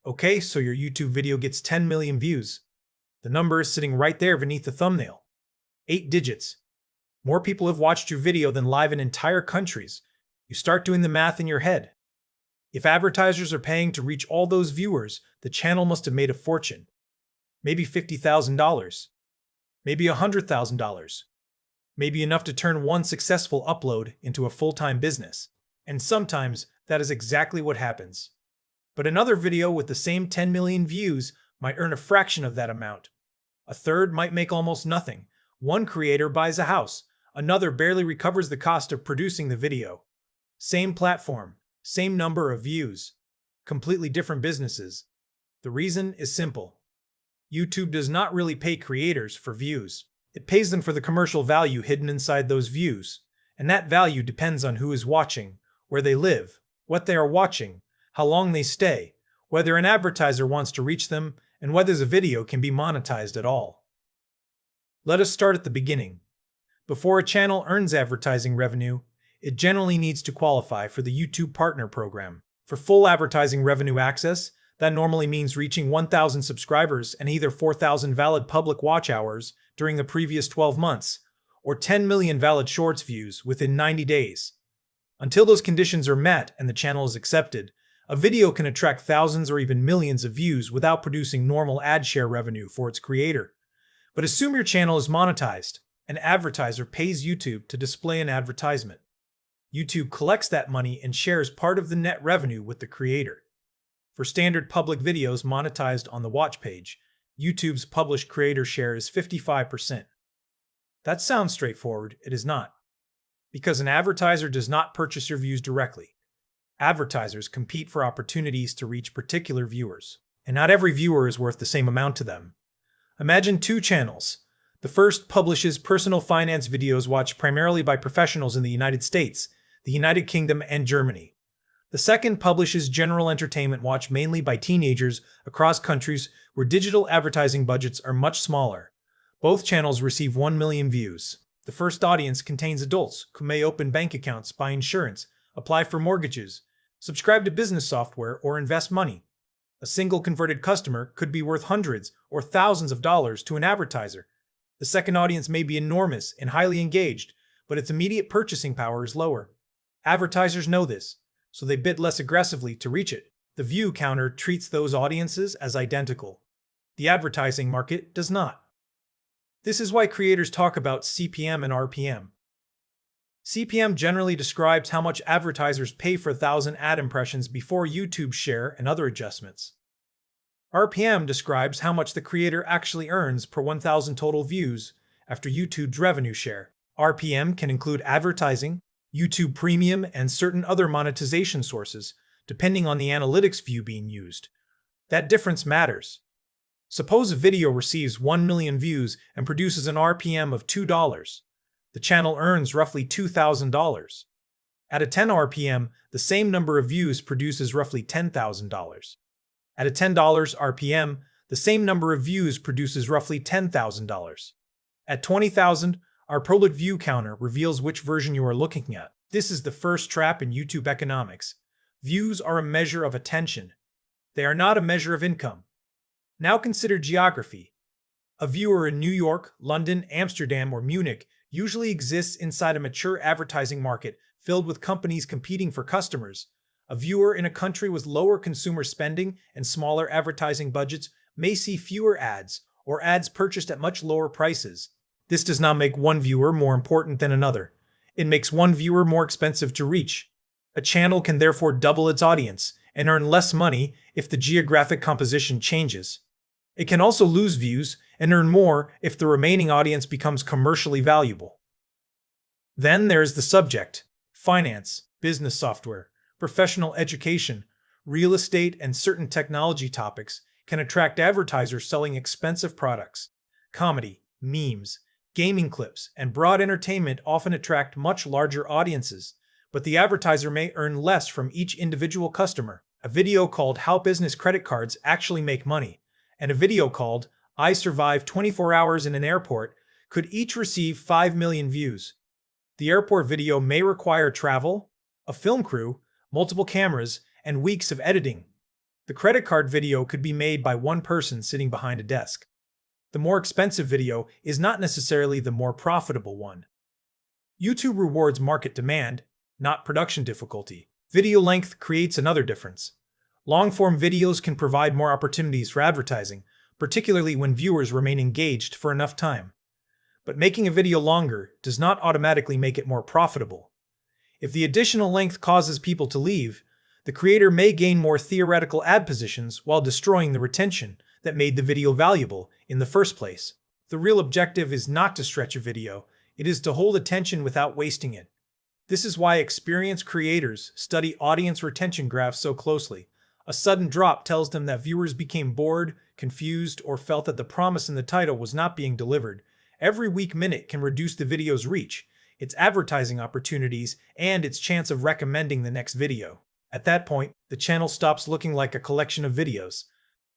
Okay, so your YouTube video gets 10 million views. The number is sitting right there beneath the thumbnail. 8 digits. More people have watched your video than live in entire countries. You start doing the math in your head. If advertisers are paying to reach all those viewers, the channel must have made a fortune. Maybe $50,000. Maybe $100,000. Maybe enough to turn one successful upload into a full-time business. And sometimes that is exactly what happens. But another video with the same 10 million views might earn a fraction of that amount. A third might make almost nothing. One creator buys a house. Another barely recovers the cost of producing the video. Same platform, same number of views. Completely different businesses. The reason is simple. YouTube does not really pay creators for views. It pays them for the commercial value hidden inside those views. And that value depends on who is watching, where they live, what they are watching, how long they stay, whether an advertiser wants to reach them, and whether the video can be monetized at all. Let us start at the beginning. Before a channel earns advertising revenue, it generally needs to qualify for the YouTube Partner Program. For full advertising revenue access, that normally means reaching 1,000 subscribers and either 4,000 valid public watch hours during the previous 12 months, or 10 million valid shorts views within 90 days. Until those conditions are met and the channel is accepted, a video can attract thousands or even millions of views without producing normal ad share revenue for its creator. But assume your channel is monetized. An advertiser pays YouTube to display an advertisement. YouTube collects that money and shares part of the net revenue with the creator. For standard public videos monetized on the watch page, YouTube's published creator share is 55%. That sounds straightforward. It is not. Because an advertiser does not purchase your views directly. Advertisers compete for opportunities to reach particular viewers, and not every viewer is worth the same amount to them. Imagine two channels. The first publishes personal finance videos watched primarily by professionals in the United States, the United Kingdom, and Germany. The second publishes general entertainment watched mainly by teenagers across countries where digital advertising budgets are much smaller. Both channels receive 1 million views. The first audience contains adults who may open bank accounts, buy insurance, apply for mortgages, subscribe to business software, or invest money. A single converted customer could be worth hundreds or thousands of dollars to an advertiser. The second audience may be enormous and highly engaged, but its immediate purchasing power is lower. Advertisers know this, so they bid less aggressively to reach it. The view counter treats those audiences as identical. The advertising market does not. This is why creators talk about CPM and RPM. CPM generally describes how much advertisers pay for 1,000 ad impressions before YouTube share and other adjustments. RPM describes how much the creator actually earns per 1,000 total views after YouTube's revenue share. RPM can include advertising, YouTube Premium, and certain other monetization sources, depending on the analytics view being used. That difference matters. Suppose a video receives 1 million views and produces an RPM of $2. The channel earns roughly $2,000. At a 10 RPM, the same number of views produces roughly $10,000. At a $10 RPM, the same number of views produces roughly $10,000. At 20,000, our public view counter reveals which version you are looking at. This is the first trap in YouTube economics. Views are a measure of attention. They are not a measure of income. Now consider geography. A viewer in New York, London, Amsterdam, or Munich usually exists inside a mature advertising market filled with companies competing for customers. A viewer in a country with lower consumer spending and smaller advertising budgets may see fewer ads or ads purchased at much lower prices. This does not make one viewer more important than another. It makes one viewer more expensive to reach. A channel can therefore double its audience and earn less money if the geographic composition changes. It can also lose views and earn more if the remaining audience becomes commercially valuable. Then there's the subject: finance, business software, professional education, real estate, and certain technology topics can attract advertisers selling expensive products. Comedy, memes, gaming clips, and broad entertainment often attract much larger audiences, but the advertiser may earn less from each individual customer. A video called "How Business Credit Cards Actually Make Money" and a video called "I Survived 24 Hours in an Airport" could each receive 5 million views. The airport video may require travel, a film crew, multiple cameras, and weeks of editing. The credit card video could be made by one person sitting behind a desk. The more expensive video is not necessarily the more profitable one. YouTube rewards market demand, not production difficulty. Video length creates another difference. Long-form videos can provide more opportunities for advertising, particularly when viewers remain engaged for enough time. But making a video longer does not automatically make it more profitable. If the additional length causes people to leave, the creator may gain more theoretical ad positions while destroying the retention that made the video valuable in the first place. The real objective is not to stretch a video, it is to hold attention without wasting it. This is why experienced creators study audience retention graphs so closely. A sudden drop tells them that viewers became bored, confused, or felt that the promise in the title was not being delivered. Every weak minute can reduce the video's reach, its advertising opportunities, and its chance of recommending the next video. At that point, the channel stops looking like a collection of videos.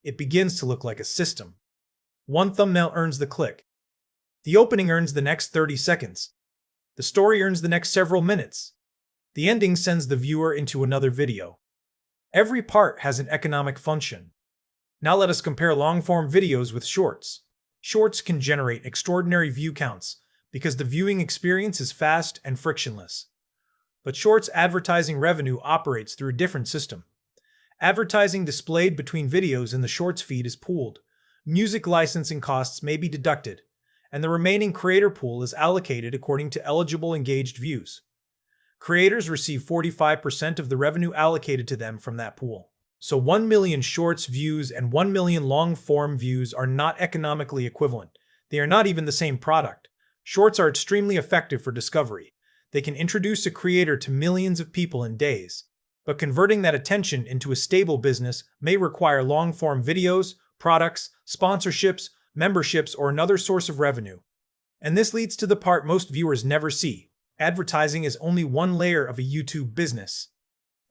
It begins to look like a system. One thumbnail earns the click. The opening earns the next 30 seconds. The story earns the next several minutes. The ending sends the viewer into another video. Every part has an economic function. Now let us compare long-form videos with shorts. Shorts can generate extraordinary view counts because the viewing experience is fast and frictionless. But shorts advertising revenue operates through a different system. Advertising displayed between videos in the shorts feed is pooled. Music licensing costs may be deducted, and the remaining creator pool is allocated according to eligible engaged views. Creators receive 45% of the revenue allocated to them from that pool. So 1 million shorts views and 1 million long-form views are not economically equivalent. They are not even the same product. Shorts are extremely effective for discovery. They can introduce a creator to millions of people in days. But converting that attention into a stable business may require long-form videos, products, sponsorships, memberships, or another source of revenue. And this leads to the part most viewers never see. Advertising is only one layer of a YouTube business.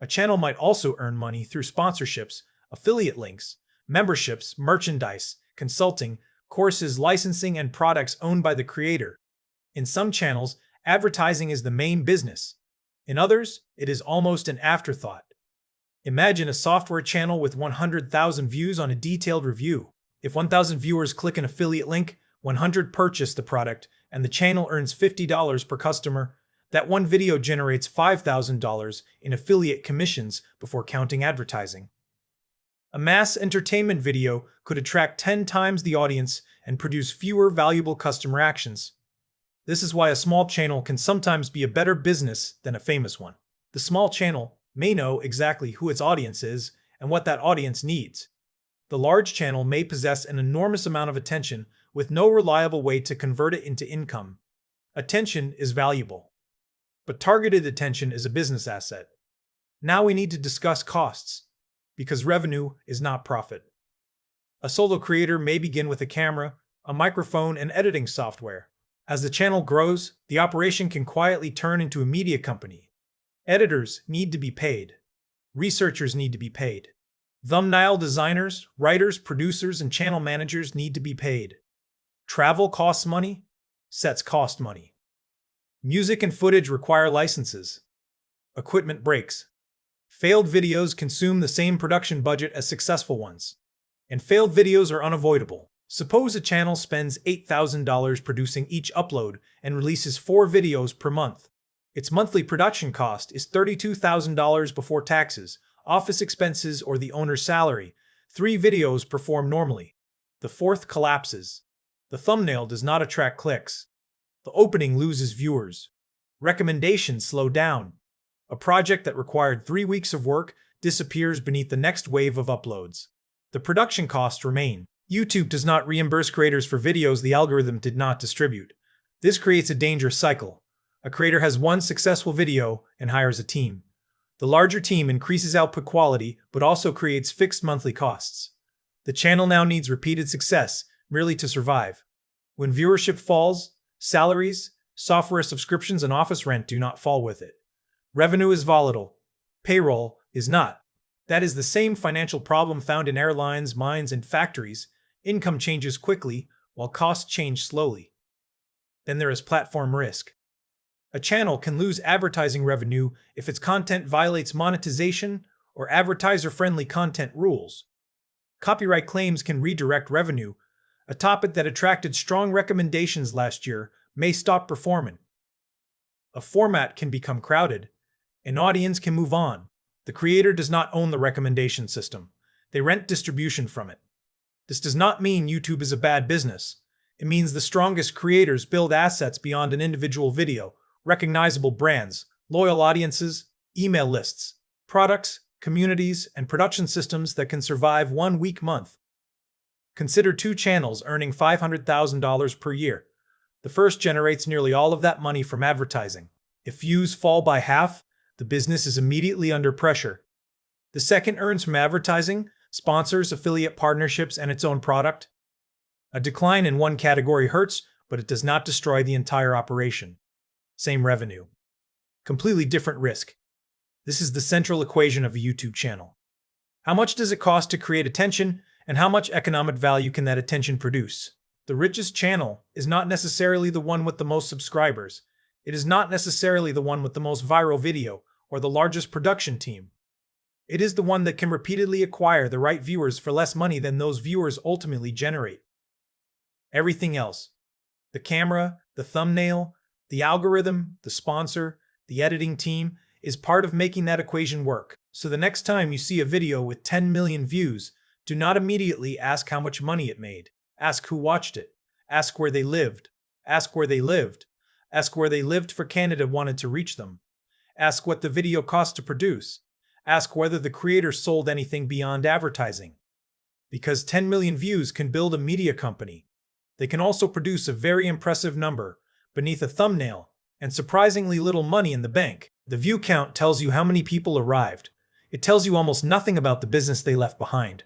A channel might also earn money through sponsorships, affiliate links, memberships, merchandise, consulting, courses, licensing, and products owned by the creator. In some channels, advertising is the main business. In others, it is almost an afterthought. Imagine a software channel with 100,000 views on a detailed review. If 1,000 viewers click an affiliate link, 100 purchase the product, and the channel earns $50 per customer, that one video generates $5,000 in affiliate commissions before counting advertising. A mass entertainment video could attract 10 times the audience and produce fewer valuable customer actions. This is why a small channel can sometimes be a better business than a famous one. The small channel may know exactly who its audience is and what that audience needs. The large channel may possess an enormous amount of attention with no reliable way to convert it into income. Attention is valuable, but targeted attention is a business asset. Now we need to discuss costs, because revenue is not profit. A solo creator may begin with a camera, a microphone, and editing software. As the channel grows, the operation can quietly turn into a media company. Editors need to be paid. Researchers need to be paid. Thumbnail designers, writers, producers, and channel managers need to be paid. Travel costs money. Sets cost money. Music and footage require licenses. Equipment breaks. Failed videos consume the same production budget as successful ones. And failed videos are unavoidable. Suppose a channel spends $8,000 producing each upload and releases 4 videos per month. Its monthly production cost is $32,000 before taxes, office expenses, or the owner's salary. 3 videos perform normally. The 4th collapses. The thumbnail does not attract clicks. The opening loses viewers. Recommendations slow down. A project that required 3 weeks of work disappears beneath the next wave of uploads. The production costs remain. YouTube does not reimburse creators for videos the algorithm did not distribute. This creates a dangerous cycle. A creator has one successful video and hires a team. The larger team increases output quality, but also creates fixed monthly costs. The channel now needs repeated success merely to survive. When viewership falls, salaries, software subscriptions, and office rent do not fall with it. Revenue is volatile. Payroll is not. That is the same financial problem found in airlines, mines, and factories. Income changes quickly, while costs change slowly. Then there is platform risk. A channel can lose advertising revenue if its content violates monetization or advertiser-friendly content rules. Copyright claims can redirect revenue. A topic that attracted strong recommendations last year may stop performing. A format can become crowded. An audience can move on. The creator does not own the recommendation system. They rent distribution from it. This does not mean YouTube is a bad business. It means the strongest creators build assets beyond an individual video, recognizable brands, loyal audiences, email lists, products, communities, and production systems that can survive one weak month. Consider two channels earning $500,000 per year. The first generates nearly all of that money from advertising. If views fall by half, the business is immediately under pressure. The second earns from advertising, sponsors, affiliate partnerships, and its own product. A decline in one category hurts, but it does not destroy the entire operation. Same revenue. Completely different risk. This is the central equation of a YouTube channel. How much does it cost to create attention, and how much economic value can that attention produce? The richest channel is not necessarily the one with the most subscribers. It is not necessarily the one with the most viral video or the largest production team. It is the one that can repeatedly acquire the right viewers for less money than those viewers ultimately generate. Everything else, the camera, the thumbnail, the algorithm, the sponsor, the editing team, is part of making that equation work. So the next time you see a video with 10 million views, do not immediately ask how much money it made. Ask who watched it. Ask where they lived. Ask where they lived. Ask where they lived for Canada wanted to reach them. Ask what the video cost to produce. Ask whether the creator sold anything beyond advertising. Because 10 million views can build a media company. They can also produce a very impressive number beneath a thumbnail and surprisingly little money in the bank. The view count tells you how many people arrived. It tells you almost nothing about the business they left behind.